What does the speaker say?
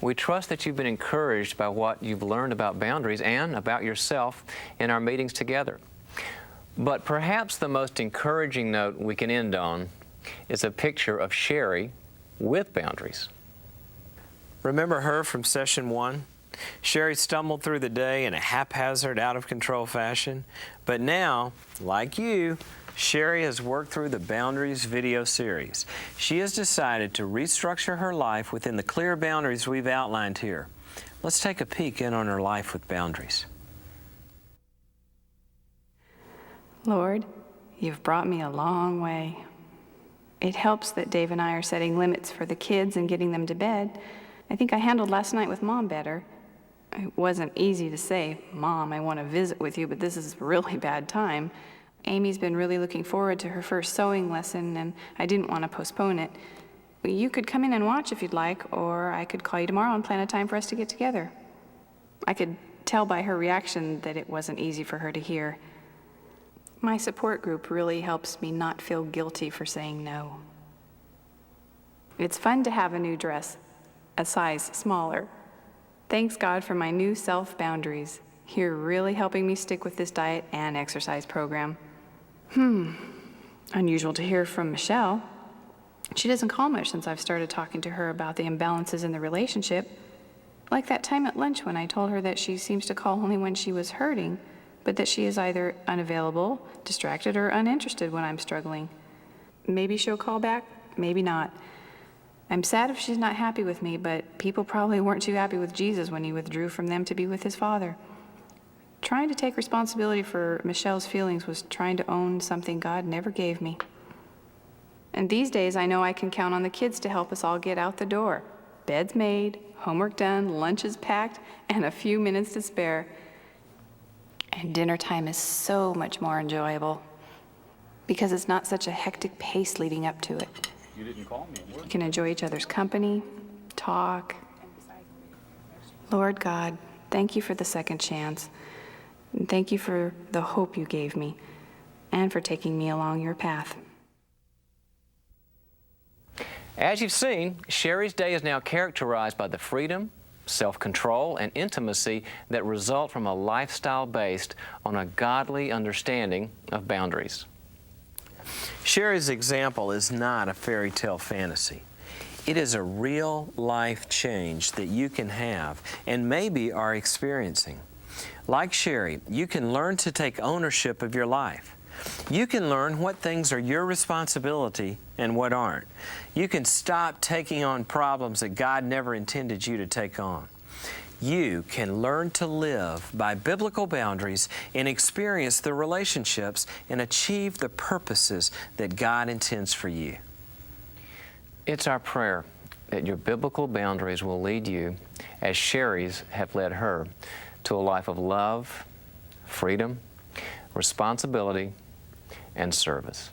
We trust that you've been encouraged by what you've learned about boundaries and about yourself in our meetings together. But perhaps the most encouraging note we can end on is a picture of Sherrie with boundaries. Remember her from session 1? Sherrie stumbled through the day in a haphazard, out-of-control fashion. But now, like you, Sherrie has worked through the Boundaries video series. She has decided to restructure her life within the clear boundaries we've outlined here. Let's take a peek in on her life with boundaries. Lord, you've brought me a long way. It helps that Dave and I are setting limits for the kids and getting them to bed. I think I handled last night with Mom better. It wasn't easy to say, Mom, I want to visit with you, but this is a really bad time. Amy's been really looking forward to her first sewing lesson, and I didn't want to postpone it. You could come in and watch if you'd like, or I could call you tomorrow and plan a time for us to get together. I could tell by her reaction that it wasn't easy for her to hear. My support group really helps me not feel guilty for saying no. It's fun to have a new dress, a size smaller. Thanks God for my new self-boundaries. You're really helping me stick with this diet and exercise program. Unusual to hear from Michelle. She doesn't call much since I've started talking to her about the imbalances in the relationship. Like that time at lunch when I told her that she seems to call only when she was hurting, but that she is either unavailable, distracted, or uninterested when I'm struggling. Maybe she'll call back, maybe not. I'm sad if she's not happy with me, but people probably weren't too happy with Jesus when he withdrew from them to be with his Father. Trying to take responsibility for Michelle's feelings was trying to own something God never gave me. And these days, I know I can count on the kids to help us all get out the door. Bed's made, homework done, lunch is packed, and a few minutes to spare. And dinner time is so much more enjoyable because it's not such a hectic pace leading up to it. You didn't call me. You can enjoy each other's company, talk. Lord God, thank you for the second chance. And thank you for the hope you gave me and for taking me along your path. As you've seen, Sherrie's day is now characterized by the freedom, self-control, and intimacy that result from a lifestyle based on a godly understanding of boundaries. Sherrie's example is not a fairy tale fantasy. It is a real life change that you can have and maybe are experiencing. Like Sherrie, you can learn to take ownership of your life. You can learn what things are your responsibility and what aren't. You can stop taking on problems that God never intended you to take on. You can learn to live by biblical boundaries and experience the relationships and achieve the purposes that God intends for you. It's our prayer that your biblical boundaries will lead you, as Sherrie's have led her, to a life of love, freedom, responsibility, and service.